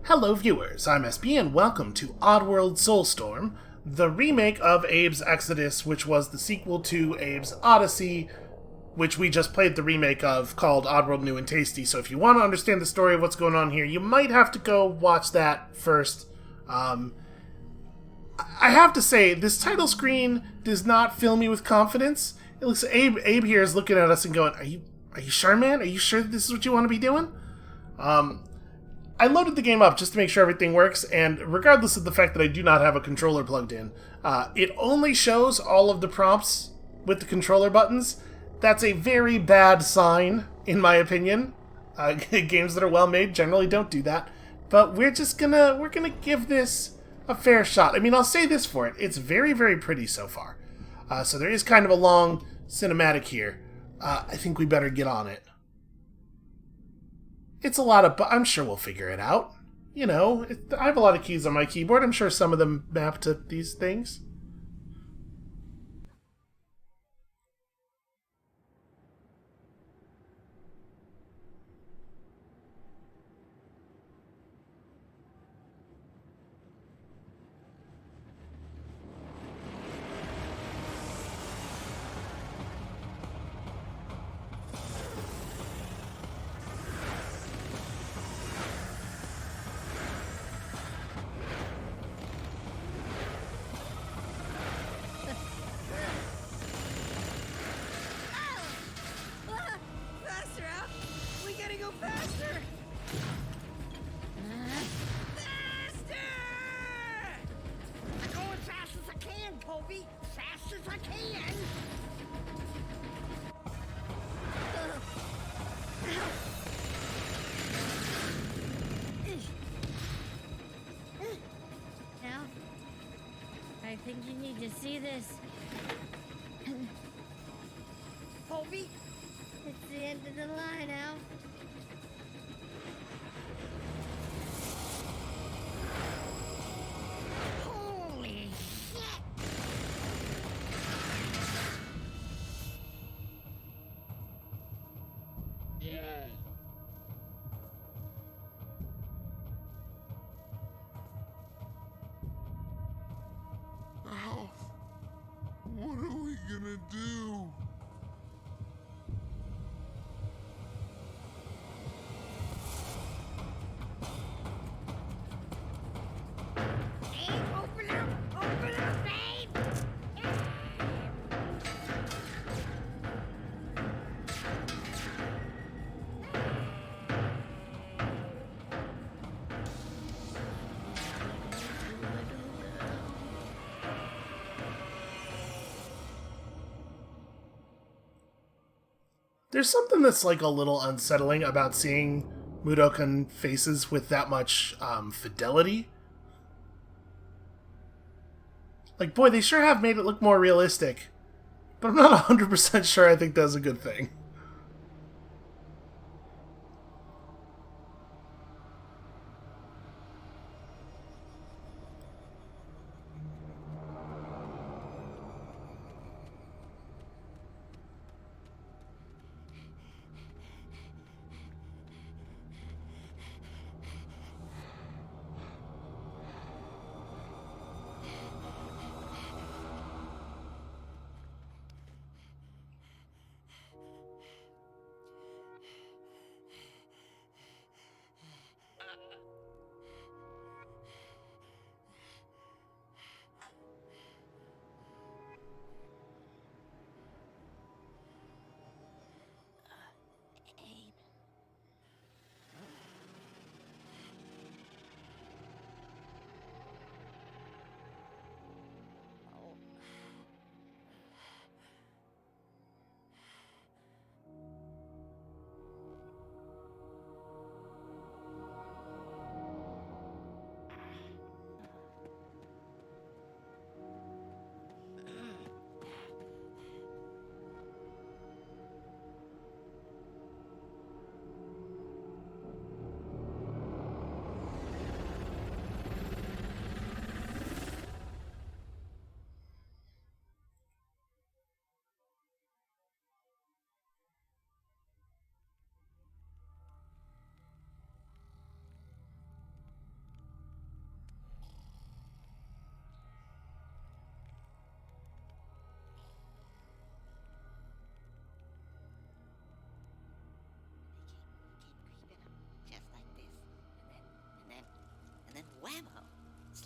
Hello viewers, I'm SB and welcome to Oddworld Soulstorm, the remake of Abe's Exodus, which was the sequel to Abe's Odyssey, which we just played the remake of, called Oddworld New and Tasty. So if you want to understand the story of what's going on here, you might have to go watch that first. I have to say, this title screen does not fill me with confidence. It looks Abe here is looking at us and going, Are you sure, man? Are you sure that this is what you want to be doing? I loaded the game up just to make sure everything works, and regardless of the fact that I do not have a controller plugged in, it only shows all of the prompts with the controller buttons. That's a very bad sign, in my opinion. Games that are well made generally don't do that, but we're gonna give this a fair shot. I mean, I'll say this for it: it's very, very pretty so far. So there is kind of a long cinematic here. I think we better get on it. It's a lot of... I'm sure we'll figure it out. You know, I have a lot of keys on my keyboard. I'm sure some of them map to these things. Fast as I can! Now, I think you need to see this. Colby? It's the end of the line, Al. Holy shit! Yeah. Ow. What are we gonna do? Abe, open up! Open up, Abe! There's something that's like a little unsettling about seeing mudokon faces with that much fidelity. Like, boy, they sure have made it look more realistic. But I'm not 100% sure I think that's a good thing.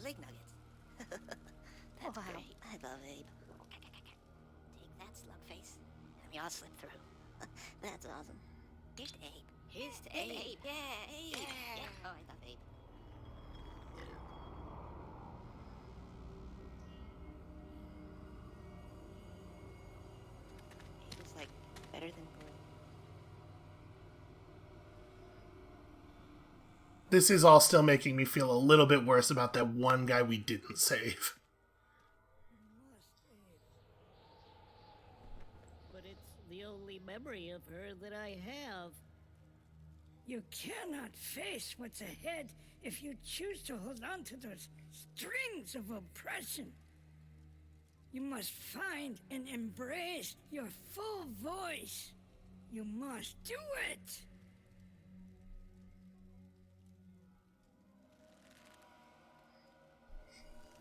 Slug nuggets. That's great. I love Abe. Take that, slug face. And we all slip through. That's awesome. Here's to Abe. Here's to Abe. Yeah, Abe. Yeah. Oh, I love Abe. Abe is like better than Blue. This is all still making me feel a little bit worse about that one guy we didn't save. But it's the only memory of her that I have. You cannot face what's ahead if you choose to hold on to those strings of oppression. You must find and embrace your full voice. You must do it.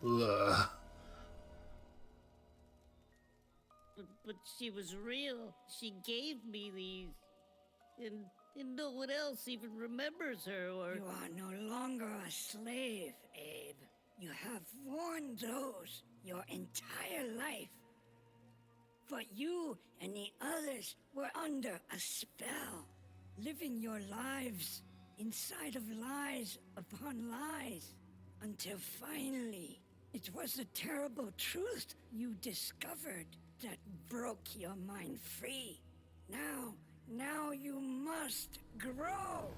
Ugh. But she was real. She gave me these. And no one else even remembers her or... You are no longer a slave, Abe. You have worn those your entire life. But you and the others were under a spell, living your lives inside of lies upon lies, until finally it was the terrible truth you discovered that broke your mind free. Now you must grow.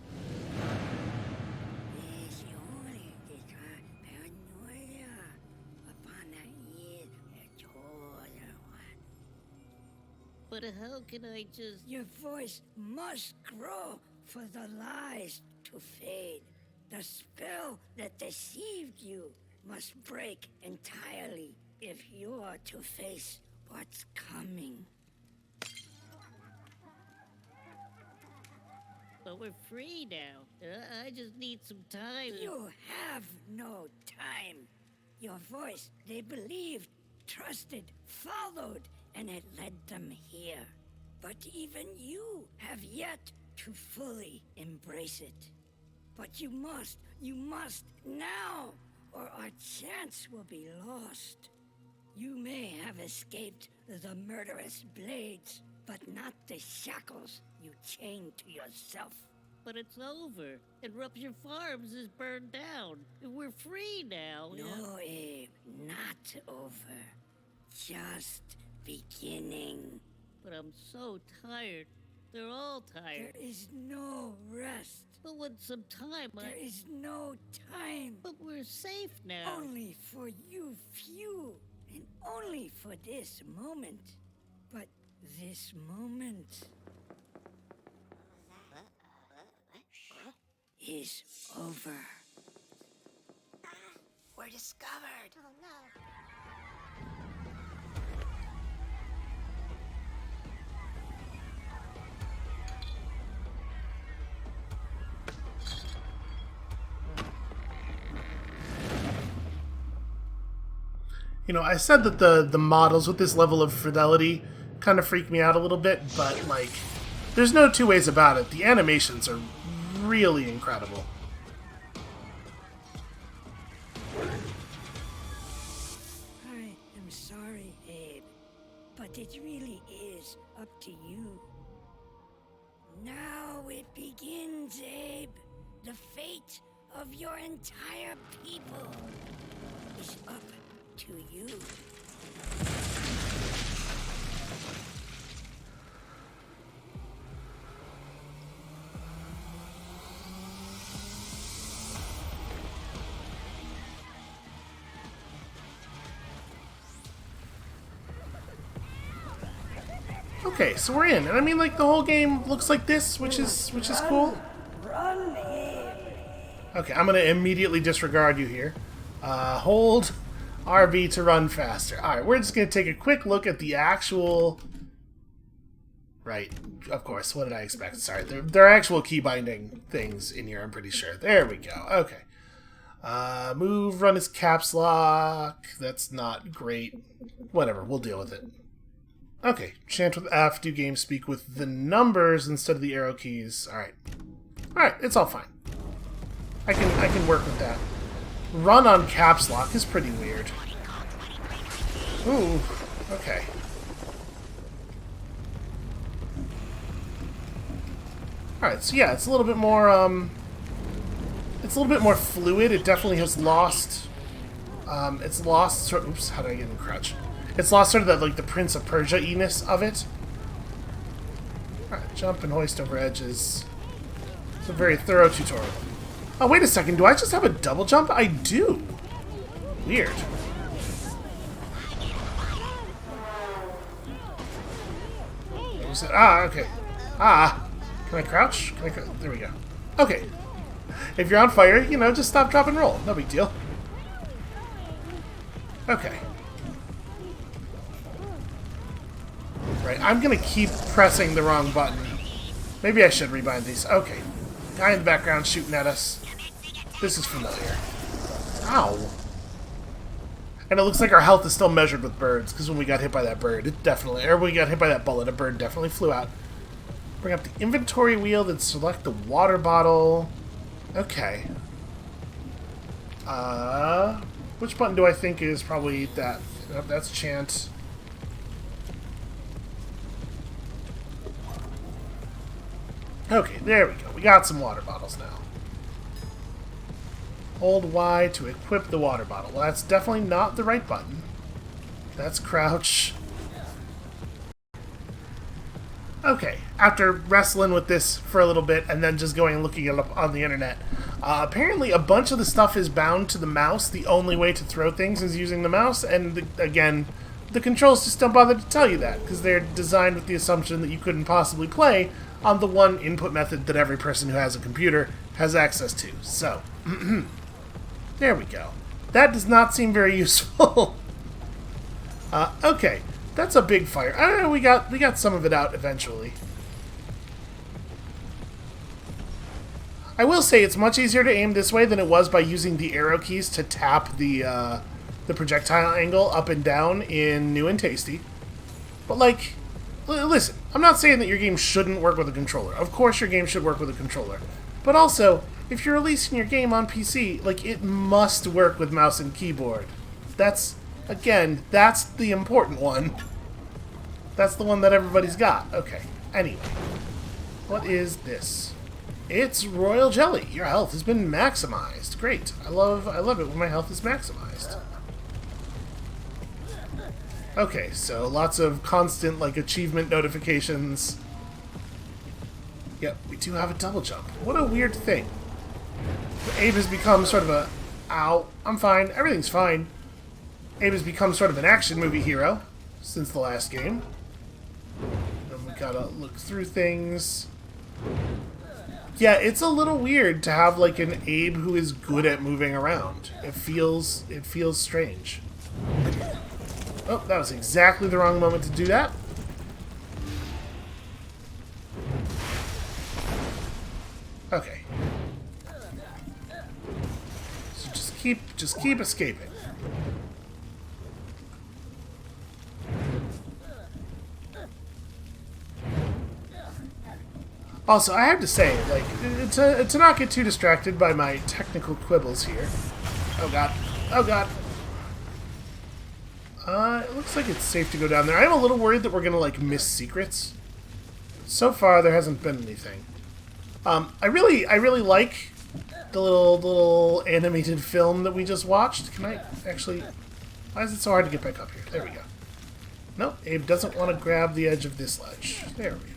But how can I just... Your voice must grow for the lies to fade. The spell that deceived you must break entirely if you are to face what's coming. But we're free now. I just need some time. You have no time. Your voice, they believed, trusted, followed, and it led them here. But even you have yet to fully embrace it. But you must now, or our chance will be lost. You may have escaped the murderous blades, but not the shackles you chained to yourself. But it's over, and Rupture Farms is burned down. We're free now. No, Abe, not over. Just beginning. But I'm so tired. They're all tired. There is no rest. But with some time, There is no time. But we're safe now. Only for you few, and only for this moment. But this moment is over. We're discovered. Oh no. You know, I said that the models with this level of fidelity kind of freak me out a little bit, but, like, there's no two ways about it. The animations are really incredible. I am sorry, Abe, but it really is up to you. Now it begins, Abe. The fate of your entire people is up to you. Okay, so we're in, and I mean, like, the whole game looks like this, which is cool. Run, Abe. Okay, I'm gonna immediately disregard you here. Hold RB to run faster. Alright, we're just gonna take a quick look at the actual... Right, of course, what did I expect? Sorry, there are actual key binding things in here, I'm pretty sure. There we go, okay. Move, run his caps lock. That's not great. Whatever, we'll deal with it. Okay, chant with F, do game speak with the numbers instead of the arrow keys. Alright. Alright, it's all fine. I can work with that. run on caps lock is pretty weird. Ooh, okay. Alright, so yeah, it's a little bit more, it's a little bit more fluid. It definitely has lost, it's lost sort of, oops, how did I get in crouch? It's lost sort of that, like, the Prince of Persia-iness of it. Alright, jump and hoist over edges. It's a very thorough tutorial. Oh, wait a second, do I just have a double jump? I do! Weird. What was it? Ah, okay. Ah! Can I crouch? Can I there we go. Okay. If you're on fire, you know, just stop, drop, and roll. No big deal. Okay. Right, I'm gonna keep pressing the wrong button. Maybe I should rebind these. Okay. Guy in the background shooting at us. This is familiar. Ow. And it looks like our health is still measured with birds, because when we got hit by that bird, it definitely, or when we got hit by that bullet, a bird definitely flew out. Bring up the inventory wheel, then select the water bottle. Okay. Which button do I think is probably that? Nope, that's chant. Okay, there we go. We got some water bottles now. Hold Y to equip the water bottle. Well, that's definitely not the right button. That's crouch. Okay, after wrestling with this for a little bit and then just going and looking it up on the internet, apparently a bunch of the stuff is bound to the mouse. The only way to throw things is using the mouse, and again, the controls just don't bother to tell you that, because they're designed with the assumption that you couldn't possibly play on the one input method that every person who has a computer has access to. So, there we go. That does not seem very useful. Okay. That's a big fire. I don't know, we got some of it out eventually. I will say it's much easier to aim this way than it was by using the arrow keys to tap the projectile angle up and down in New and Tasty. But like, listen, I'm not saying that your game shouldn't work with a controller. Of course your game should work with a controller. But also, if you're releasing your game on PC, like, it must work with mouse and keyboard. Again, that's the important one. That's the one that everybody's got. Okay. Anyway. What is this? It's royal jelly. Your health has been maximized. Great. I love it when my health is maximized. Okay, so lots of constant, like, achievement notifications. Yep, we do have a double jump. What a weird thing. Abe has become sort of a... Ow. I'm fine. Everything's fine. Abe has become sort of an action movie hero since the last game. And we gotta look through things. Yeah, it's a little weird to have like an Abe who is good at moving around. It feels strange. Oh, that was exactly the wrong moment to do that. Okay. So just keep escaping. Also, I have to say, like, to not get too distracted by my technical quibbles here. Oh god. Oh god. It looks like it's safe to go down there. I'm a little worried that we're gonna, like, miss secrets. So far, there hasn't been anything. I really like the little animated film that we just watched. Can I actually... Why is it so hard to get back up here? There we go. Nope, Abe doesn't want to grab the edge of this ledge. There we are.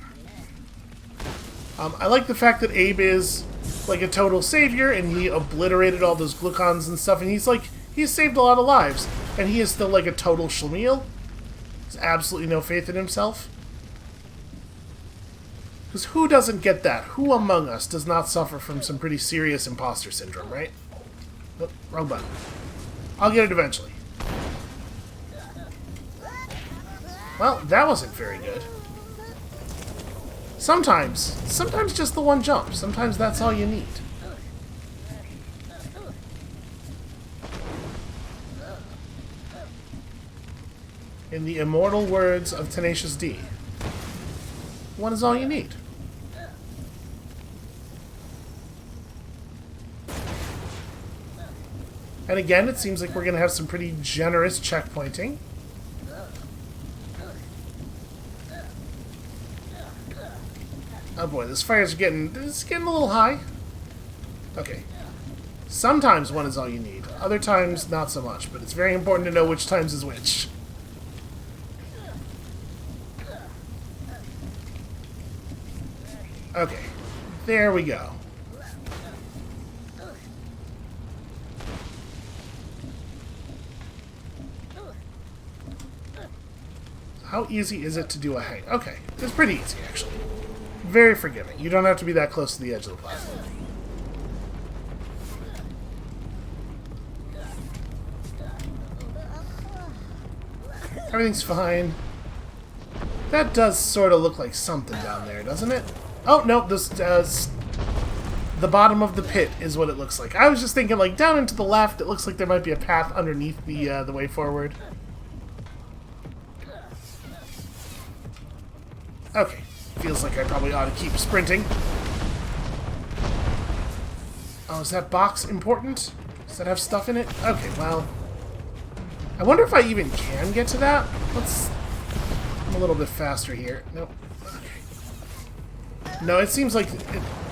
I like the fact that Abe is, like, a total savior, and he obliterated all those glucons and stuff, and he's saved a lot of lives, and he is still, like, a total schlemiel. Has absolutely no faith in himself. Because who doesn't get that? Who among us does not suffer from some pretty serious imposter syndrome, right? Oh, wrong button. I'll get it eventually. Well, that wasn't very good. Sometimes just the one jump. Sometimes that's all you need. In the immortal words of Tenacious D, one is all you need. And again, it seems like we're going to have some pretty generous checkpointing. Oh boy, this fire's getting a little high. Okay. Sometimes one is all you need. Other times, not so much. But it's very important to know which times is which. Okay. There we go. How easy is it to do a hang? Okay. It's pretty easy, actually. Very forgiving. You don't have to be that close to the edge of the platform. Everything's fine. That does sort of look like something down there, doesn't it? Oh, no, this the bottom of the pit is what it looks like. I was just thinking, like, down and to the left, it looks like there might be a path underneath the way forward. Okay. Feels like I probably ought to keep sprinting. Oh, is that box important? Does that have stuff in it? Okay, well... I wonder if I even can get to that. I'm a little bit faster here. Nope. Okay. No, it seems like...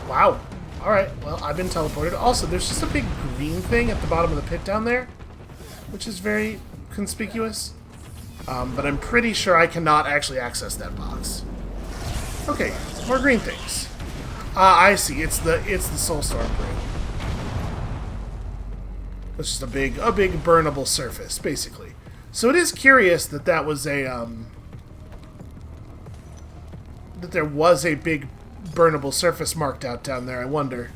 Wow. Alright, well, I've been teleported. Also, there's just a big green thing at the bottom of the pit down there, which is very conspicuous. But I'm pretty sure I cannot actually access that box. Okay, more green things. I see. It's the Soulstorm brew. It's just a big burnable surface, basically. So it is curious that that was a that there was a big burnable surface marked out down there. I wonder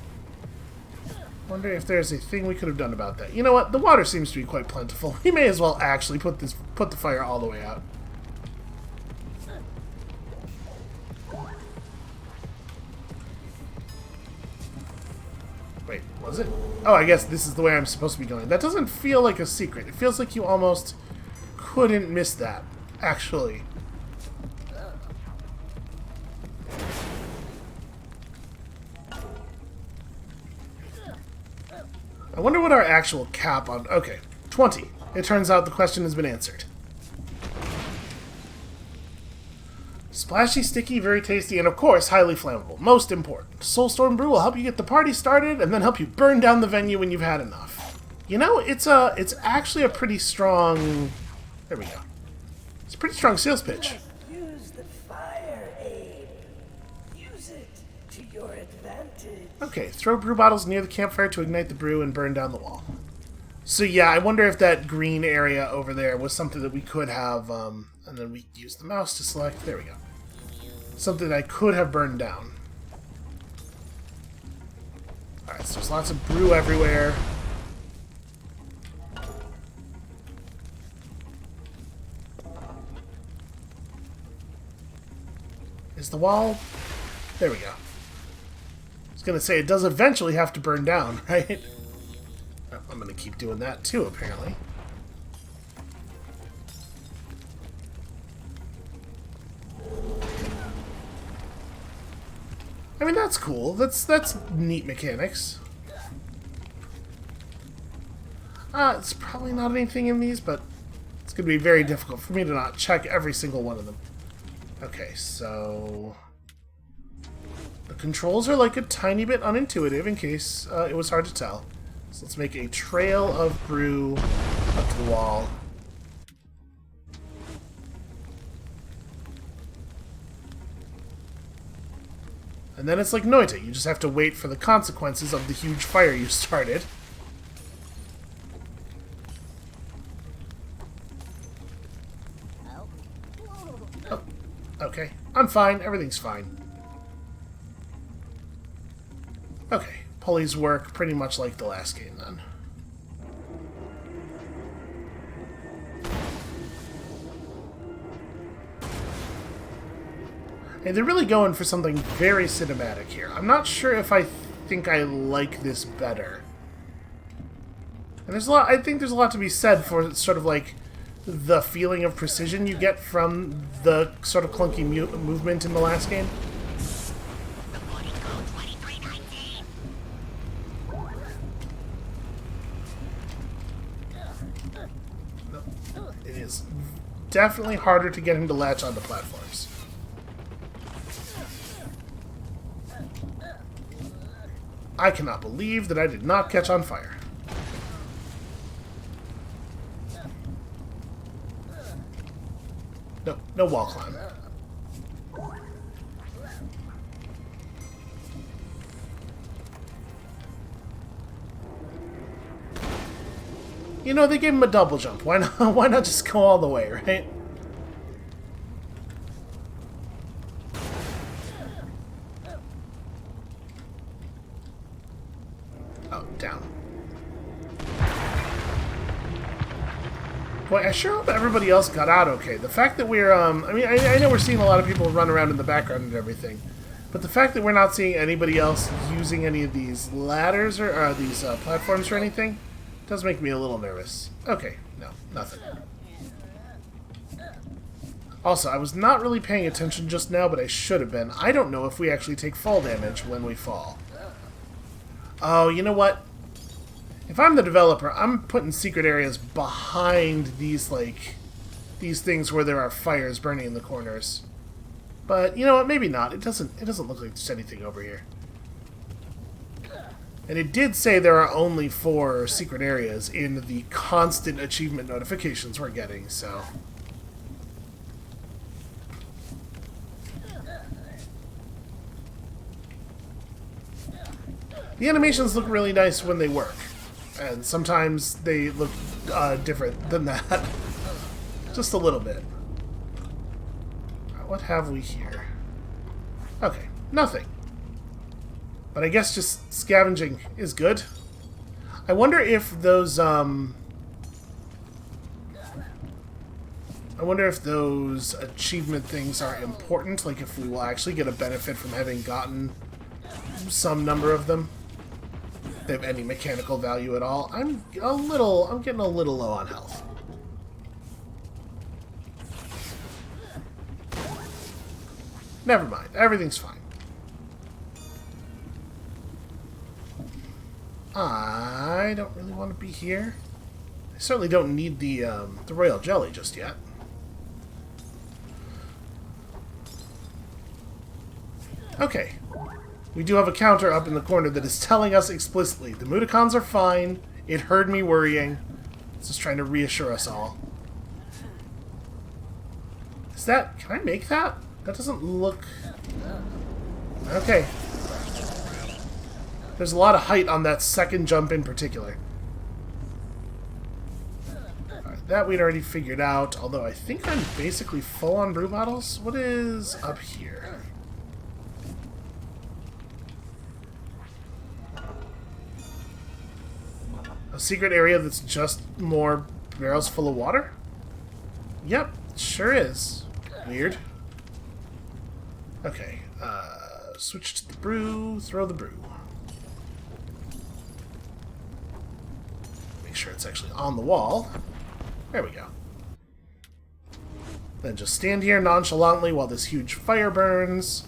if there's a thing we could have done about that. You know what? The water seems to be quite plentiful. We may as well actually put the fire all the way out. Wait, was it? Oh, I guess this is the way I'm supposed to be going. That doesn't feel like a secret. It feels like you almost couldn't miss that, actually. I wonder what our actual cap on... Okay, 20. It turns out the question has been answered. Splashy, sticky, very tasty, and of course, highly flammable. Most important. Soulstorm Brew will help you get the party started, and then help you burn down the venue when you've had enough. You know, it's actually a pretty strong... There we go. It's a pretty strong sales pitch. Use the fire, Abe. Use it to your advantage. Okay, throw brew bottles near the campfire to ignite the brew and burn down the wall. So yeah, I wonder if that green area over there was something that we could have, and then we use the mouse to select. There we go. Something that I could have burned down. Alright, so there's lots of brew everywhere. Is the wall... There we go. I was going to say, it does eventually have to burn down, right? Oh, I'm going to keep doing that too, apparently. I mean, that's cool. That's neat mechanics. It's probably not anything in these, but it's going to be very difficult for me to not check every single one of them. Okay, so... The controls are like a tiny bit unintuitive in case it was hard to tell. So let's make a trail of brew up to the wall. And then it's like Noita. You just have to wait for the consequences of the huge fire you started. Oh, okay. I'm fine. Everything's fine. Okay. Pulleys work pretty much like the last game, then. Hey, they're really going for something very cinematic here. I'm not sure if I think I like this better. And there's a lot. I think there's a lot to be said for sort of like the feeling of precision you get from the sort of clunky movement in the last game. It is definitely harder to get him to latch onto platforms. I cannot believe that I did not catch on fire. No, no wall climb. You know, they gave him a double jump. Why not? Why not just go all the way, right? Oh, down. Boy, I sure hope everybody else got out okay. The fact that we're, I mean, I know we're seeing a lot of people run around in the background and everything, but the fact that we're not seeing anybody else using any of these ladders or these platforms or anything does make me a little nervous. Okay, no, nothing. Also, I was not really paying attention just now, but I should have been. I don't know if we actually take fall damage when we fall. Oh, you know what? If I'm the developer, I'm putting secret areas behind these, like, these things where there are fires burning in the corners. But, you know what? Maybe not. It doesn't look like there's anything over here. And it did say there are only 4 secret areas in the constant achievement notifications we're getting, so... The animations look really nice when they work. And sometimes they look different than that. Just a little bit. What have we here? Okay, nothing. But I guess just scavenging is good. I wonder if those, I wonder if those achievement things are important, like if we will actually get a benefit from having gotten some number of them. If they have any mechanical value at all. I'm getting a little low on health. Never mind, everything's fine. I don't really want to be here. I certainly don't need the royal jelly just yet. Okay. We do have a counter up in the corner that is telling us explicitly, the mudokons are fine, it heard me worrying. It's just trying to reassure us all. Is that... Can I make that? That doesn't look... Okay. There's a lot of height on that second jump in particular. Alright, that we'd already figured out, although I think I'm basically full on brew bottles. What is up here? A secret area that's just more barrels full of water? Yep, sure is. Weird. Okay, switch to the brew, throw the brew. Make sure it's actually on the wall. There we go. Then just stand here nonchalantly while this huge fire burns.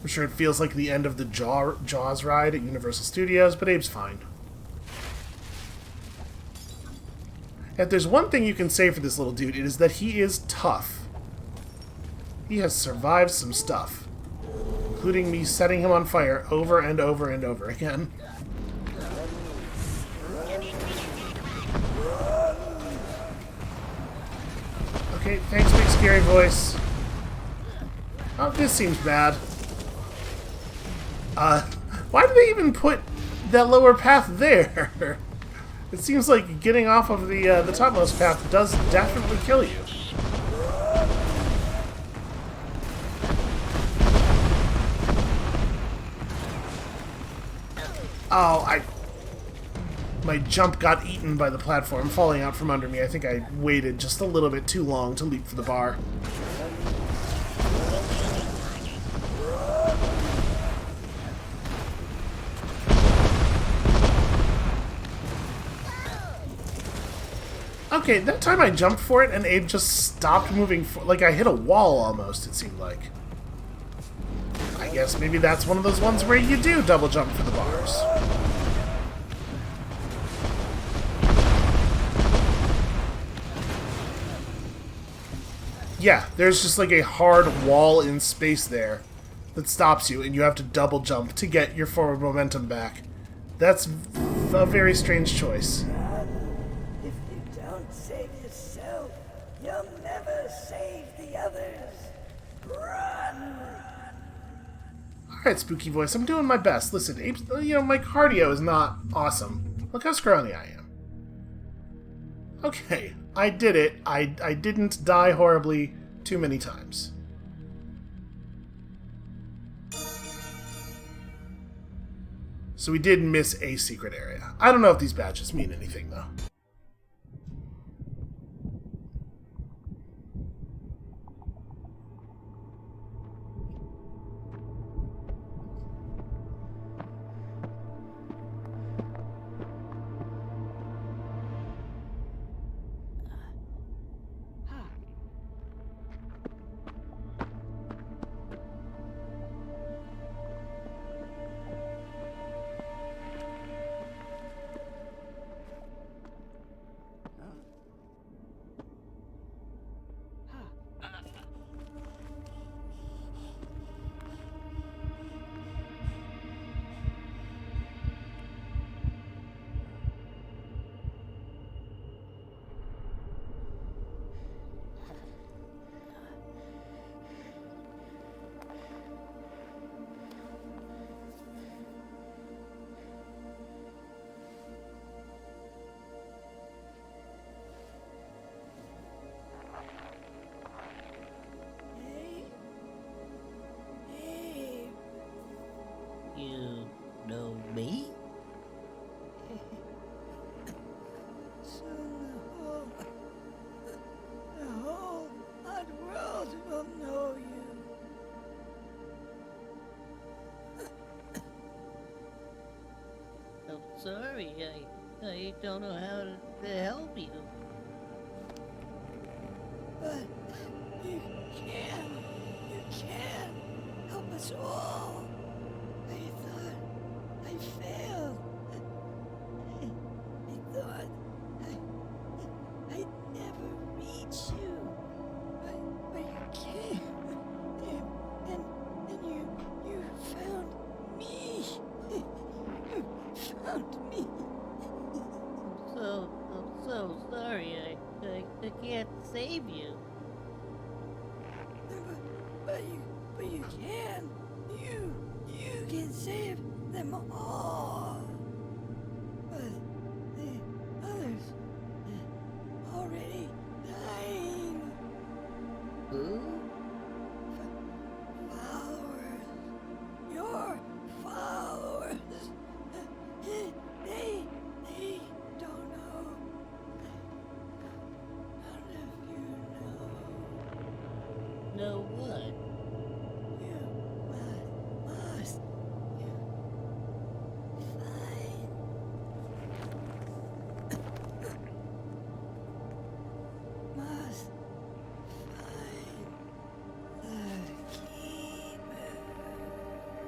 I'm sure it feels like the end of the Jaws ride at Universal Studios, but Abe's fine. If there's one thing you can say for this little dude, it is that he is tough. He has survived some stuff, including me setting him on fire over and over and over again. Okay, thanks, big scary voice. Oh, this seems bad. Why did they even put that lower path there? It seems like getting off of the topmost path does definitely kill you. Oh, my jump got eaten by the platform falling out from under me. I think I waited just a little bit too long to leap for the bar. Okay, that time I jumped for it and Abe just stopped moving. Like I hit a wall almost, it seemed like. I guess maybe that's one of those ones where you do double jump for the bars. Yeah, there's just like a hard wall in space there that stops you, and you have to double jump to get your forward momentum back. That's a very strange choice. If you don't save yourself, you'll never save the others. Run! Alright, Spooky Voice, I'm doing my best. Listen, apes, my cardio is not awesome. Look how scrawny I am. Okay, I did it. I didn't die horribly too many times. So we did miss a secret area. I don't know if these badges mean anything, though. You know me? Soon the whole Oddworld will know you. I'm sorry, I don't know how to help you. But you can help us all. I thought I failed. I thought I'd never reach you. But you came. And you found me. You found me. I'm so sorry. I can't save you. But you can. You can save them all. But the others already dying. Who? Followers. Your followers. They don't know. None of you know. Know what? You must find. Must find the keeper. The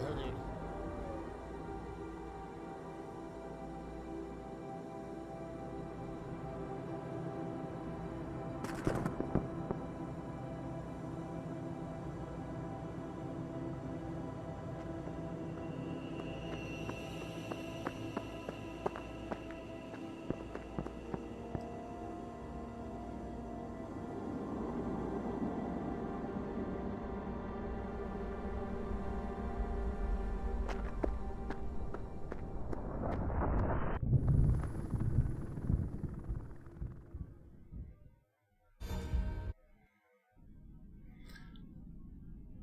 others.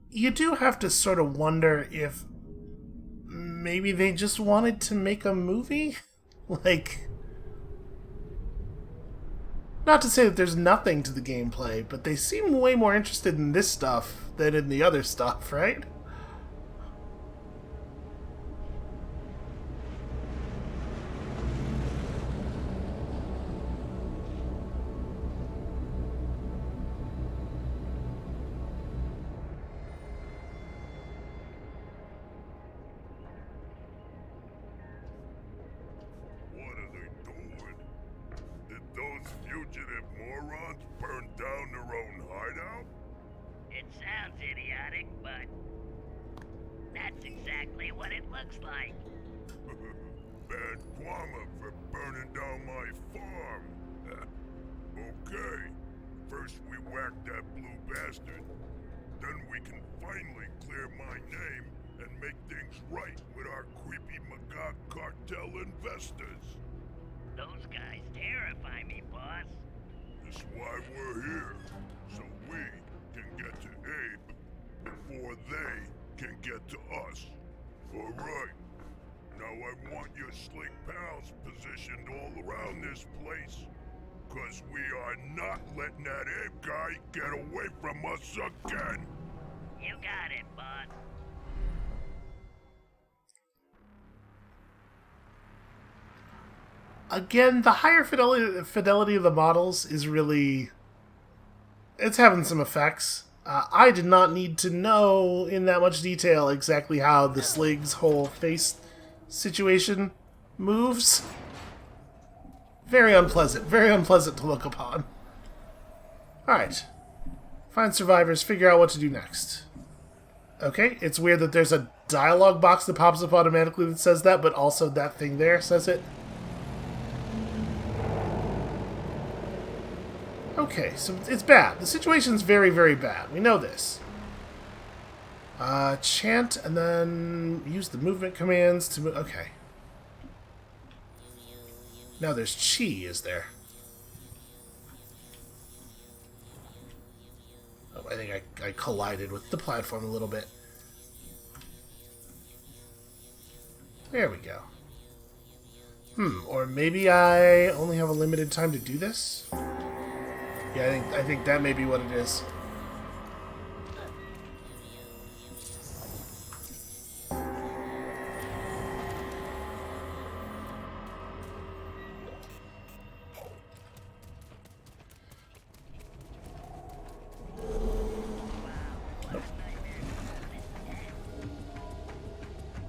You do have to sort of wonder if maybe they just wanted to make a movie? Like, not to say that there's nothing to the gameplay, but they seem way more interested in this stuff than in the other stuff, right? Those fugitive morons burn down their own hideout? It sounds idiotic, but that's exactly what it looks like. Bad karma for burning down my farm. Okay, first we whack that blue bastard. Then we can finally clear my name and make things right with our creepy Magog cartel investors. Those guys terrify me, boss. That's why we're here, so we can get to Abe before they can get to us. Alright, now I want your slick pals positioned all around this place, cause we are not letting that Abe guy get away from us again! You got it, boss. Again, the higher fidelity of the models is really... it's having some effects. I did not need to know in that much detail exactly how the Slig's whole face situation moves. Very unpleasant to look upon. Alright. Find survivors, figure out what to do next. Okay, it's weird that there's a dialogue box that pops up automatically that says that, but also that thing there says it. Okay, so it's bad. The situation's very, very bad. We know this. Chant, and then use the movement commands to move. Okay. Now there's chi, is there? Oh, I think I collided with the platform a little bit. There we go. Or maybe I only have a limited time to do this? Yeah, I think that may be what it is.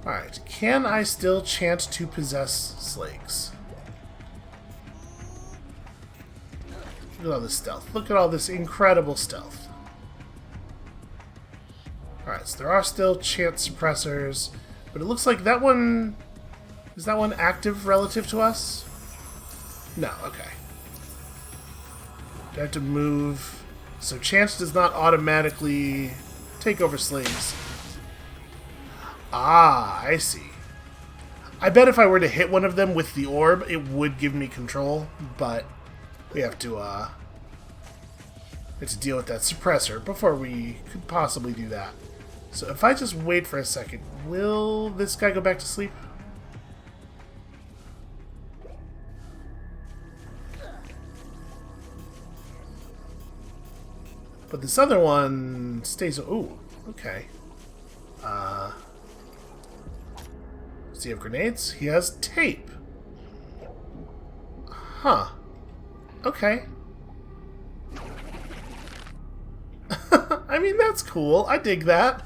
Alright, can I still chant to possess slags? Look at all this stealth. Look at all this incredible stealth. Alright, so there are still chant suppressors, but it looks like that one... is that one active relative to us? No, okay. Do I have to move... so chant does not automatically take over slaves. Ah, I see. I bet if I were to hit one of them with the orb, it would give me control, but... we have to deal with that suppressor before we could possibly do that. So if I just wait for a second, will this guy go back to sleep? But this other one stays... ooh, okay. Does he have grenades? He has tape. Huh. Okay. I mean, that's cool. I dig that.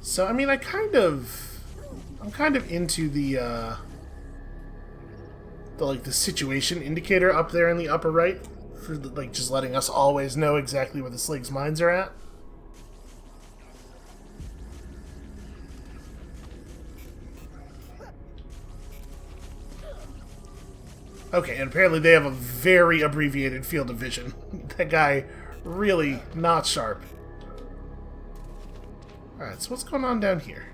So, I mean, I'm kind of into the like the situation indicator up there in the upper right, for like just letting us always know exactly where the Slig's mines are at. Okay, and apparently they have a very abbreviated field of vision. That guy really not sharp. Alright, so what's going on down here?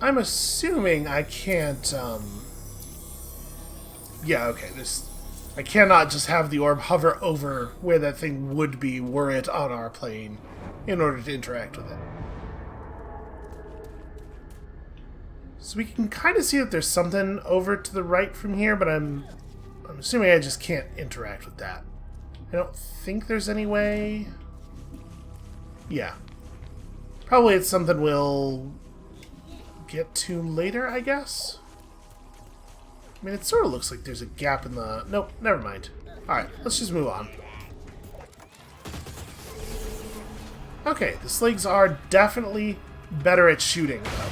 I'm assuming I can't, yeah, okay, I cannot just have the orb hover over where that thing would be were it on our plane in order to interact with it. So we can kind of see that there's something over to the right from here, but I'm assuming I just can't interact with that. I don't think there's any way... Yeah. Probably it's something we'll get to later, I guess? I mean, it sort of looks like there's a gap in the... Nope, never mind. Alright, let's just move on. Okay, the sligs are definitely better at shooting, though.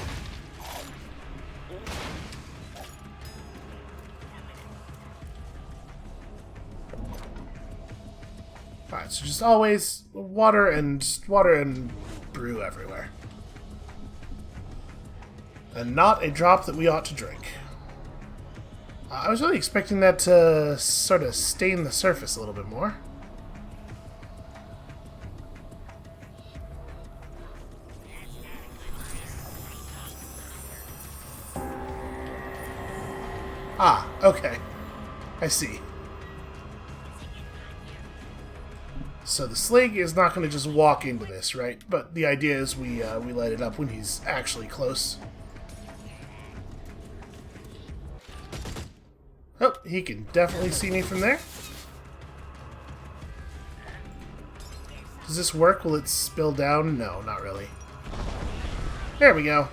Alright, so just always water and brew everywhere. And not a drop that we ought to drink. I was really expecting that to sort of stain the surface a little bit more. Ah, okay. I see. So the slig is not going to just walk into this, right? But the idea is we light it up when he's actually close. Oh, he can definitely see me from there. Does this work? Will it spill down? No, not really. There we go.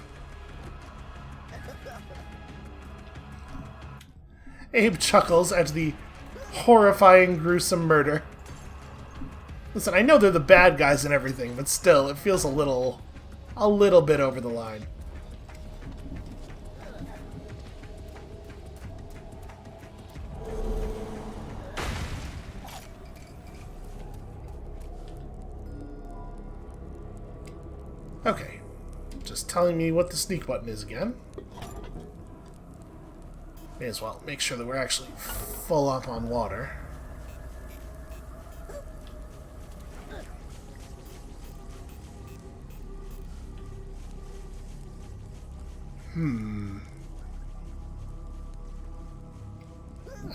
Abe chuckles at the horrifying, gruesome murder. Listen, I know they're the bad guys and everything, but still, it feels a little bit over the line. Okay, just telling me what the sneak button is again. May as well make sure that we're actually full up on water.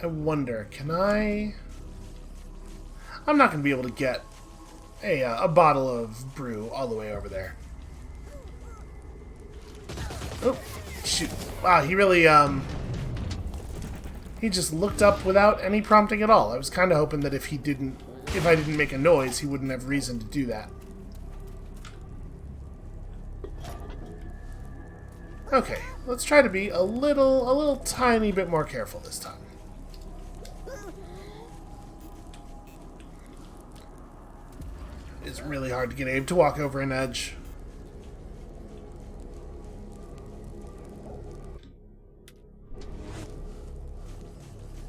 I wonder, can I... I'm not going to be able to get a bottle of brew all the way over there. Oh, shoot. Wow, he really, he just looked up without any prompting at all. I was kind of hoping that if I didn't make a noise, he wouldn't have reason to do that. Okay, let's try to be a little tiny bit more careful this time. It's really hard to get Abe to walk over an edge.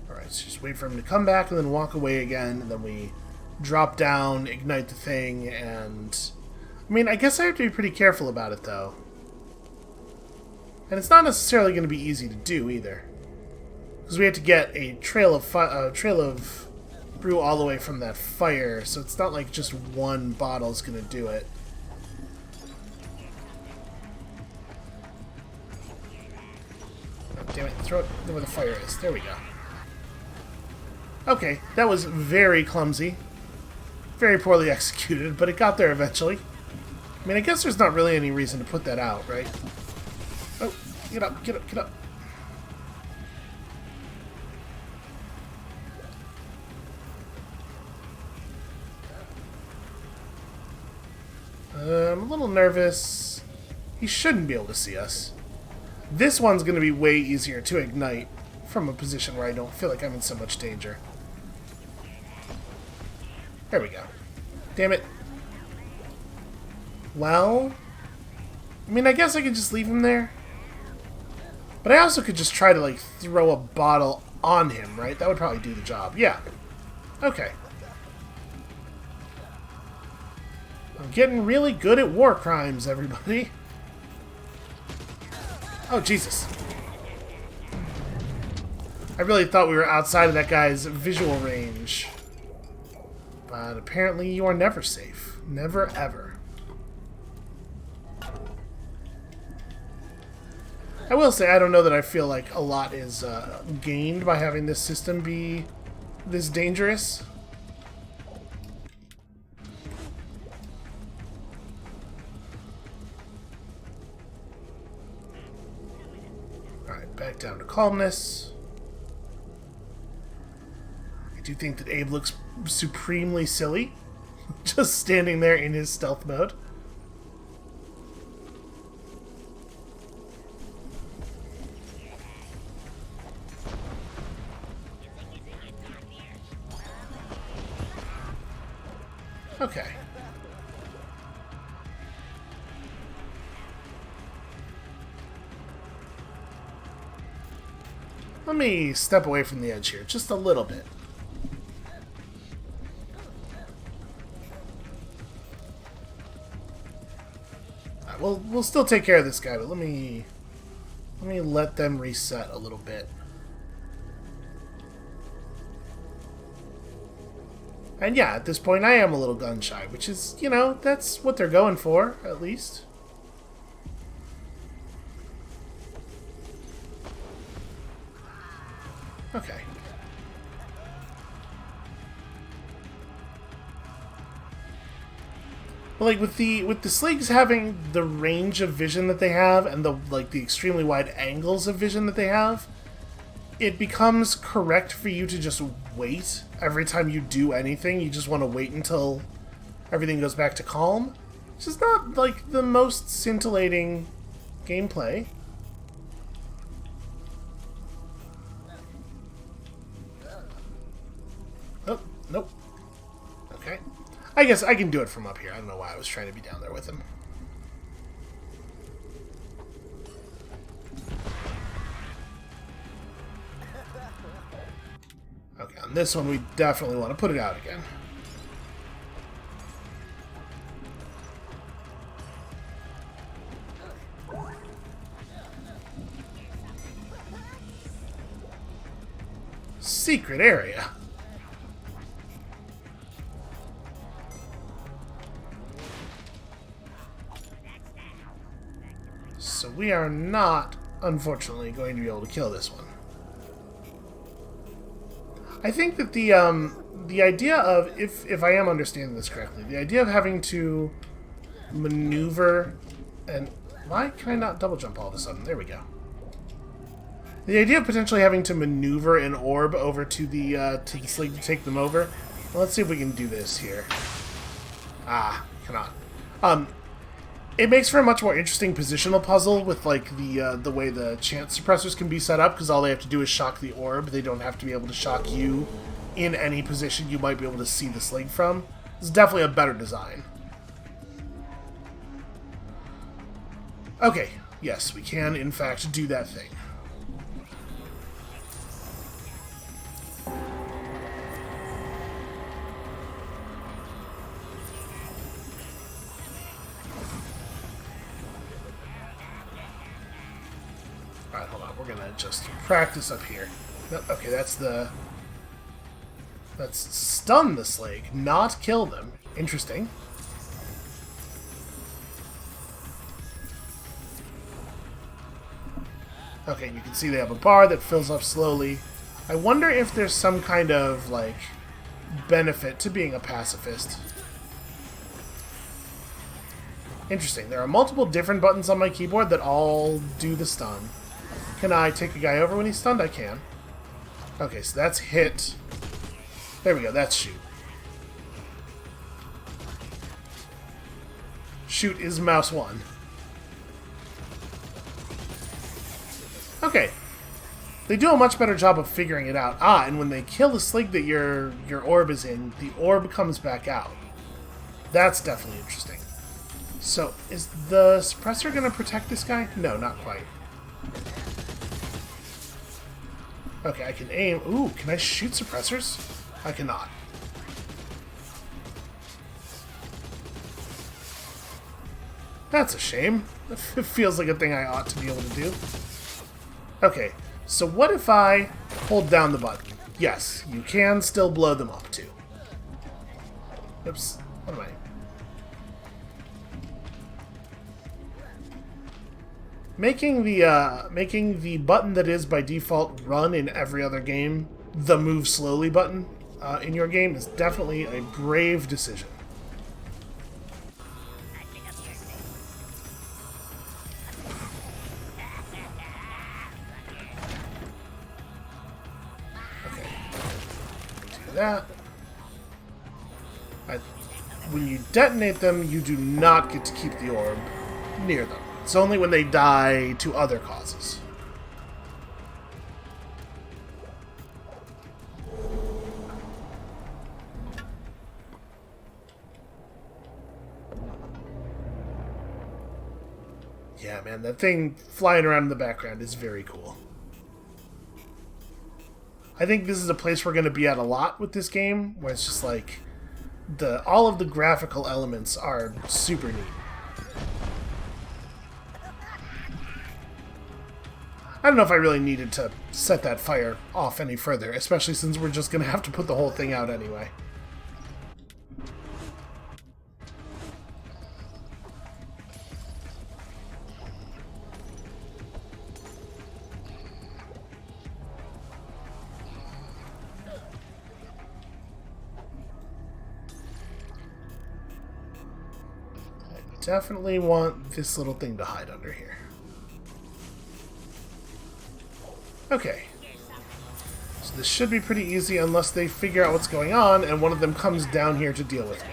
Alright, so just wait for him to come back and then walk away again, and then we drop down, ignite the thing, and... I mean, I guess I have to be pretty careful about it, though. And it's not necessarily going to be easy to do, either. Because we have to get a trail of brew all the way from that fire, so it's not like just one bottle's going to do it. Oh, damn it, throw it where the fire is. There we go. Okay, that was very clumsy. Very poorly executed, but it got there eventually. I mean, I guess there's not really any reason to put that out, right? Oh, get up, get up, get up. I'm a little nervous. He shouldn't be able to see us. This one's going to be way easier to ignite from a position where I don't feel like I'm in so much danger. There we go. Damn it. Well, I mean, I guess I could just leave him there. But I also could just try to, like, throw a bottle on him, right? That would probably do the job. Yeah. Okay. I'm getting really good at war crimes, everybody. Oh, Jesus. I really thought we were outside of that guy's visual range. But apparently you are never safe. Never, ever. I will say, I don't know that I feel like a lot is gained by having this system be this dangerous. Alright, back down to calmness. I do think that Abe looks supremely silly, just standing there in his stealth mode. Okay. Let me step away from the edge here, just a little bit. Alright, we'll still take care of this guy, but let me let them reset a little bit. And yeah, at this point I am a little gun-shy, which is, you know, that's what they're going for, at least. Okay. But like with the Sligs having the range of vision that they have and the extremely wide angles of vision that they have, it becomes correct for you to just wait every time you do anything. You just want to wait until everything goes back to calm. Which is not, like, the most scintillating gameplay. Oh, nope. Okay. I guess I can do it from up here. I don't know why I was trying to be down there with him. Okay, on this one we definitely want to put it out again. Secret area. So we are not, unfortunately, going to be able to kill this one. I think that the idea of, if I am understanding this correctly, the idea of having to maneuver and... Why can I not double jump all of a sudden? There we go. The idea of potentially having to maneuver an orb over to the Slig to take them over. Well, let's see if we can do this here. Ah, cannot. It makes for a much more interesting positional puzzle with like the way the chance suppressors can be set up, because all they have to do is shock the orb. They don't have to be able to shock you in any position you might be able to see the Slig from. It's definitely a better design. Okay, yes, we can in fact do that thing. Alright, hold on. We're gonna just practice up here. No, okay, that's stun the Slig, not kill them. Interesting. Okay, you can see they have a bar that fills up slowly. I wonder if there's some kind of, like, benefit to being a pacifist. Interesting. There are multiple different buttons on my keyboard that all do the stun. Can I take a guy over when he's stunned? I can. Okay, so that's hit. There we go, that's shoot. Shoot is mouse 1. Okay. They do a much better job of figuring it out. Ah, and when they kill the Slig that your orb is in, the orb comes back out. That's definitely interesting. So, is the suppressor going to protect this guy? No, not quite. Okay, I can aim. Ooh, can I shoot suppressors? I cannot. That's a shame. It feels like a thing I ought to be able to do. Okay, so what if I hold down the button? Yes, you can still blow them up too. Oops, what am I? Making the button that is by default run in every other game, the move slowly button, in your game is definitely a brave decision. Okay. Do that. When you detonate them, you do not get to keep the orb near them. It's only when they die to other causes. Yeah, man, that thing flying around in the background is very cool. I think this is a place we're going to be at a lot with this game, where it's just like all of the graphical elements are super neat. I don't know if I really needed to set that fire off any further, especially since we're just going to have to put the whole thing out anyway. I definitely want this little thing to hide under here. Okay. So this should be pretty easy unless they figure out what's going on and one of them comes down here to deal with me.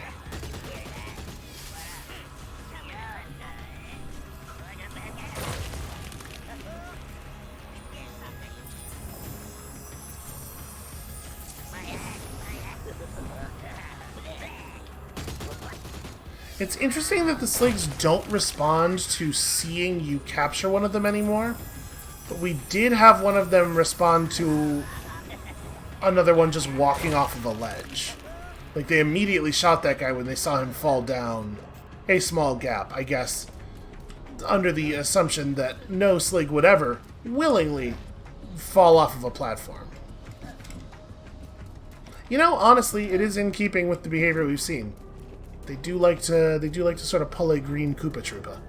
It's interesting that the sligs don't respond to seeing you capture one of them anymore. But we did have one of them respond to another one just walking off of a ledge. Like, they immediately shot that guy when they saw him fall down a small gap, I guess, under the assumption that no slig would ever willingly fall off of a platform. You know, honestly, it is in keeping with the behavior we've seen. They do like to sort of pull a green Koopa Troopa.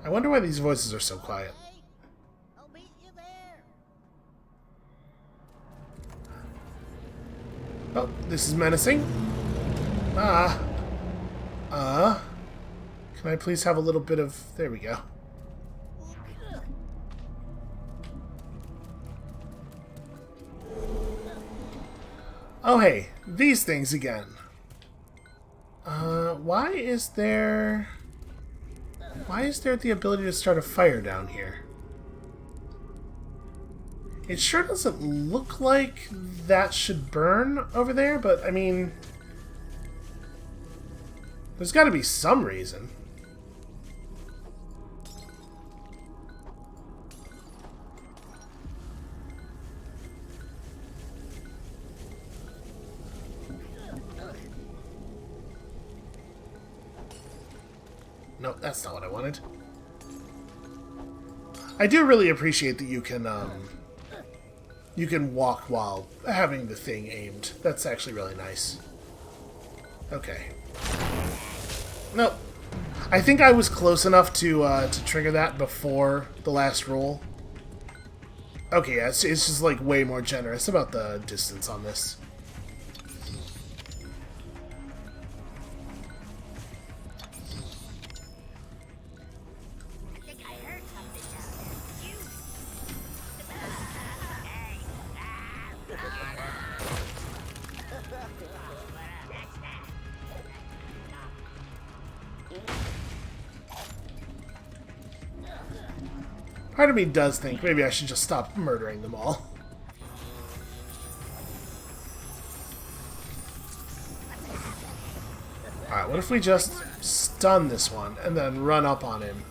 I wonder why these voices are so quiet. I'll meet you there. Oh, this is menacing. Can I please have a little bit of... There we go. Oh, hey. These things again. Why is there the ability to start a fire down here? It sure doesn't look like that should burn over there, but, I mean... There's gotta be some reason. Nope, that's not what I wanted. I do really appreciate that you can walk while having the thing aimed. That's actually really nice. Okay. Nope. I think I was close enough to trigger that before the last roll. Okay, yeah, it's just like way more generous about the distance on this. Part of me does think maybe I should just stop murdering them all. Alright, what if we just stun this one and then run up on him?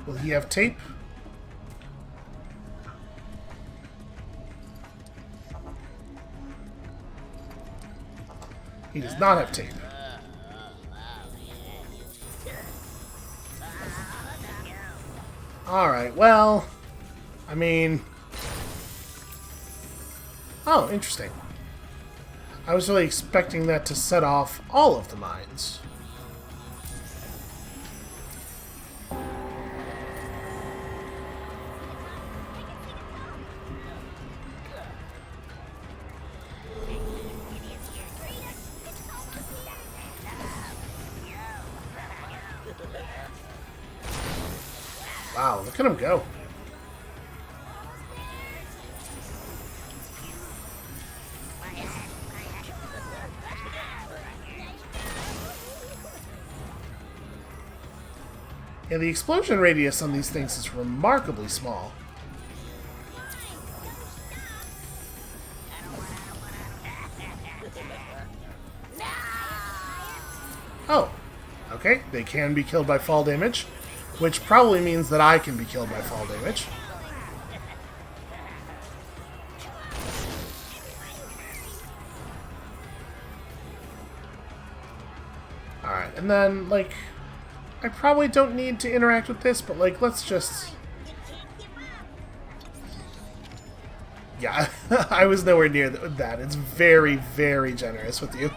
Will he have tape? He does not have tape. Alright, well... I mean... Oh, interesting. I was really expecting that to set off all of the mines. Wow, look at him go. Yeah, the explosion radius on these things is remarkably small. Oh, okay, they can be killed by fall damage, which probably means that I can be killed by fall damage. Alright, and then, like, I probably don't need to interact with this, but, like, let's just... Yeah, I was nowhere near that. It's very, very generous with you.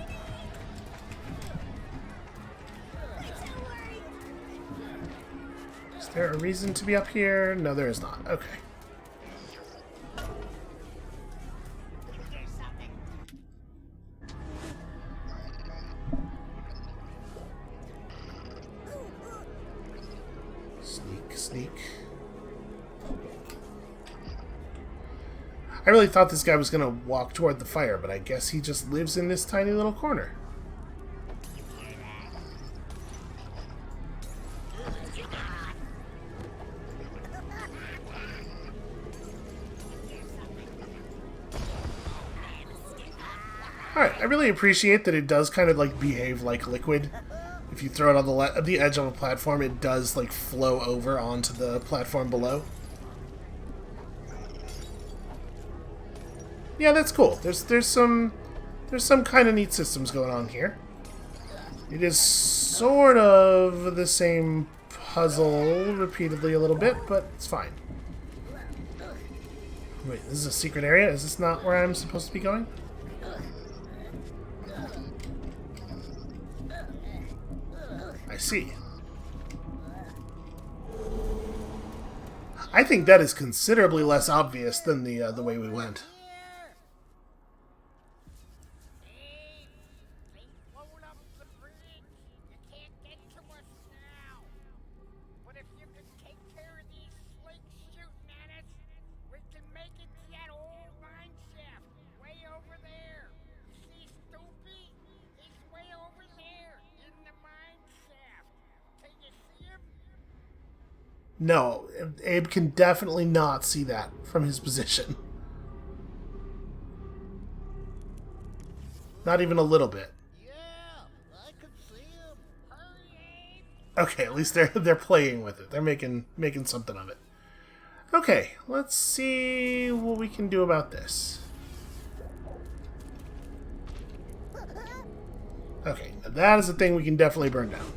Is there a reason to be up here? No, there is not. Okay. Sneak. I really thought this guy was going to walk toward the fire, but I guess he just lives in this tiny little corner. Alright, I really appreciate that it does kind of like behave like liquid. If you throw it on the edge of a platform, it does like flow over onto the platform below. Yeah, that's cool. There's some kind of neat systems going on here. It is sort of the same puzzle repeatedly a little bit, but it's fine. Wait, this is a secret area? Is this not where I'm supposed to be going? I see. I think that is considerably less obvious than the way we went. No, Abe can definitely not see that from his position. Not even a little bit. Yeah, I can see him. Hurry, Abe. Okay, at least they're playing with it. They're making something of it. Okay, let's see what we can do about this. Okay, now that is a thing we can definitely burn down.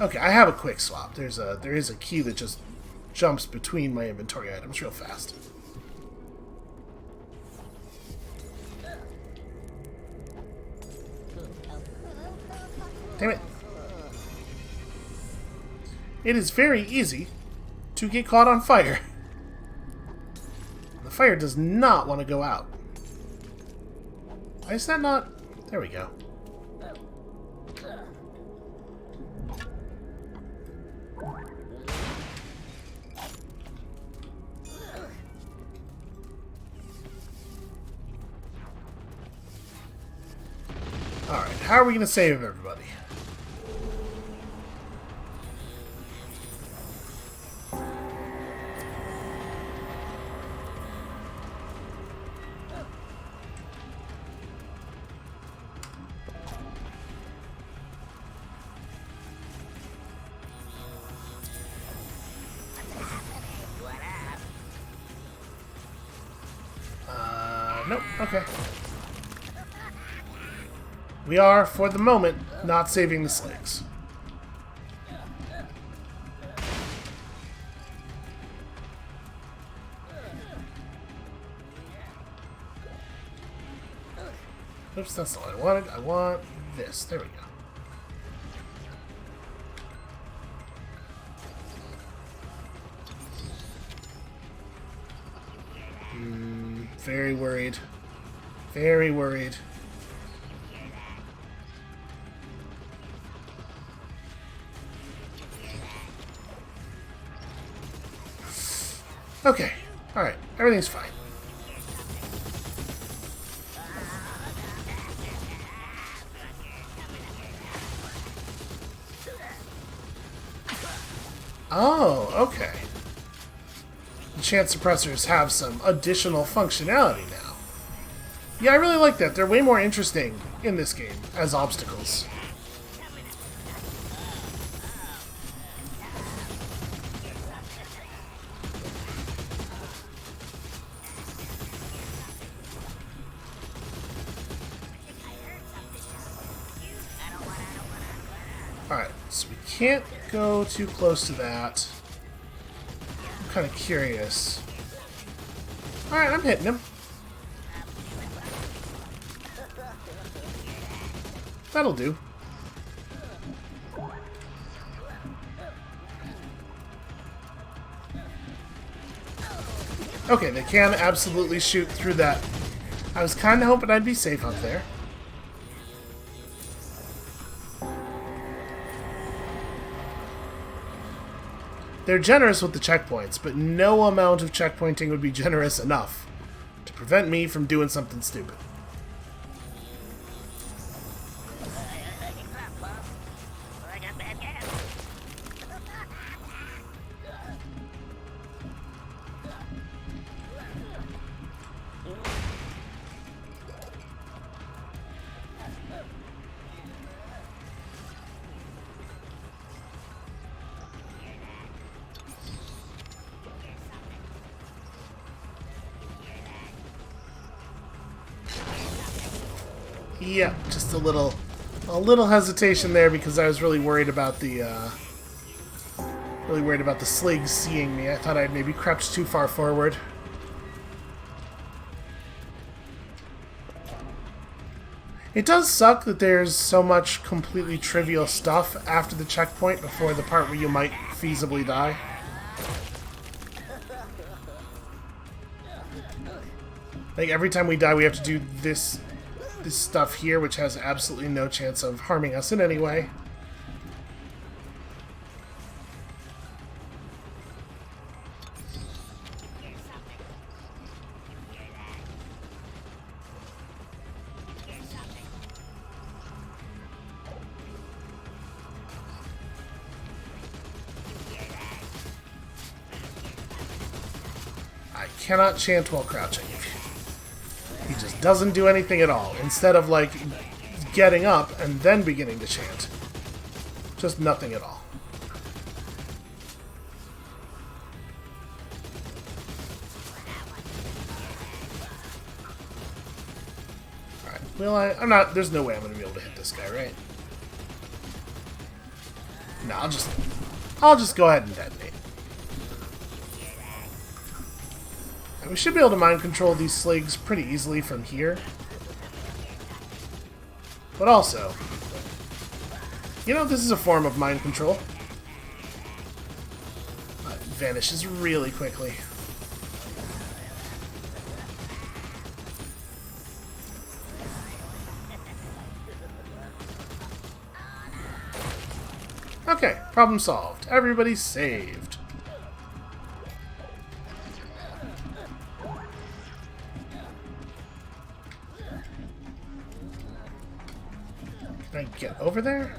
Okay, I have a quick swap. There is a key that just jumps between my inventory items real fast. Damn it. It is very easy to get caught on fire. The fire does not want to go out. Why is that not... There we go. Alright, how are we going to save everybody? Nope. Okay. We are, for the moment, not saving the slaves. Oops, that's not what I wanted. I want this. There we go. Very worried. Very worried. Okay. Alright. Everything's fine. Oh, okay. The chance suppressors have some additional functionality now. Yeah, I really like that. They're way more interesting in this game as obstacles. Alright, so we can't go too close to that. I'm kind of curious. Alright, I'm hitting him. That'll do. Okay, they can absolutely shoot through that. I was kind of hoping I'd be safe up there. They're generous with the checkpoints, but no amount of checkpointing would be generous enough to prevent me from doing something stupid. Yeah, just a little hesitation there because I was really worried about the sligs seeing me. I thought I'd maybe crept too far forward. It does suck that there's so much completely trivial stuff after the checkpoint before the part where you might feasibly die. Like every time we die we have to do this stuff here, which has absolutely no chance of harming us in any way. I cannot chant while crouching. He just doesn't do anything at all. Instead of, like, getting up and then beginning to chant. Just nothing at all. Alright, well, I'm not... There's no way I'm going to be able to hit this guy, right? No, I'll just go ahead and detonate. We should be able to mind control these sligs pretty easily from here. But also, you know, this is a form of mind control. It vanishes really quickly. Okay, problem solved. Everybody's saved. Can I get over there?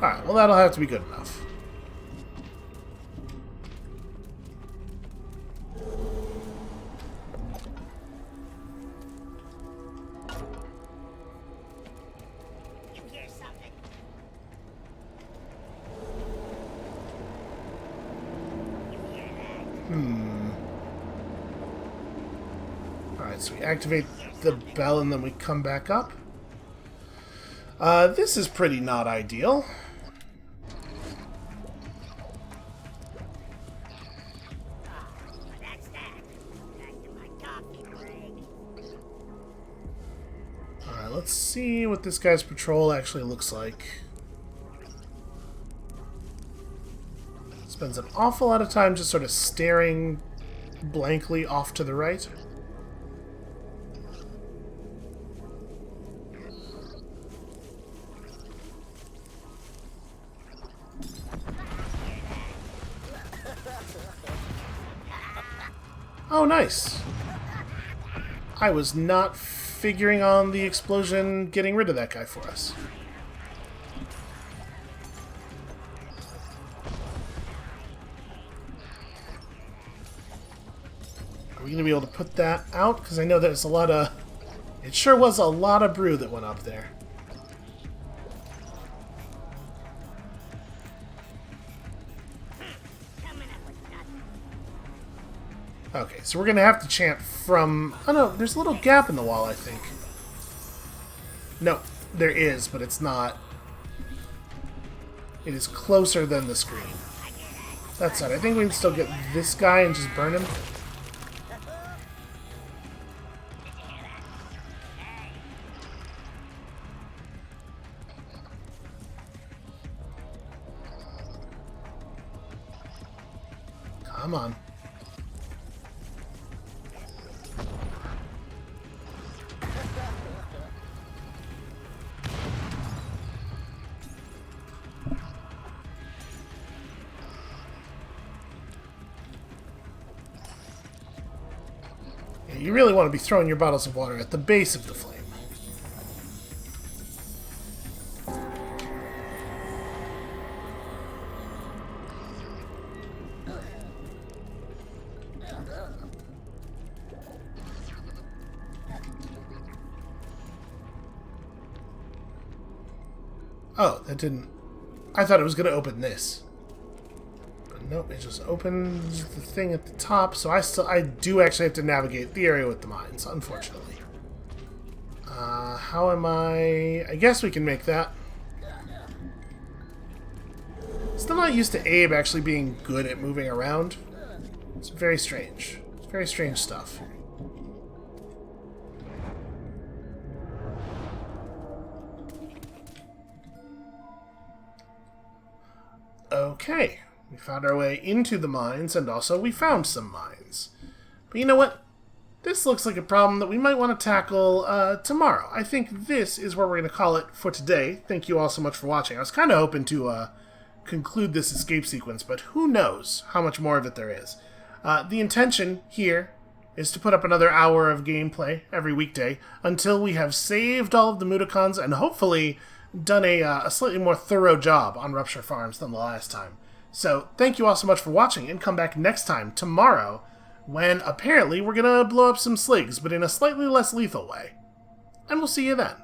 Alright, well that'll have to be good enough. Alright, so we activate the bell and then we come back up. This is pretty not ideal. Alright, let's see what this guy's patrol actually looks like. Spends an awful lot of time just sort of staring blankly off to the right. Oh, nice. I was not figuring on the explosion getting rid of that guy for us. Are we going to be able to put that out? Because I know there's a lot of... It sure was a lot of brew that went up there. Okay, so we're going to have to chant from... Oh no, there's a little gap in the wall, I think. No, there is, but it's not... It is closer than the screen. That said, I think we can still get this guy and just burn him. Come on. Yeah, you really want to be throwing your bottles of water at the base of the flame. Oh, that didn't... I thought it was going to open this. But nope, it just opens the thing at the top, so I do actually have to navigate the area with the mines, unfortunately. How am I guess we can make that. Still not used to Abe actually being good at moving around. It's very strange. It's very strange stuff. Okay, we found our way into the mines, and also we found some mines. But you know what? This looks like a problem that we might want to tackle tomorrow. I think this is where we're going to call it for today. Thank you all so much for watching. I was kind of hoping to conclude this escape sequence, but who knows how much more of it there is. The intention here is to put up another hour of gameplay every weekday until we have saved all of the mudokons and hopefully done a slightly more thorough job on Rupture Farms than the last time. So, thank you all so much for watching, and come back next time, tomorrow, when apparently we're going to blow up some sligs, but in a slightly less lethal way. And we'll see you then.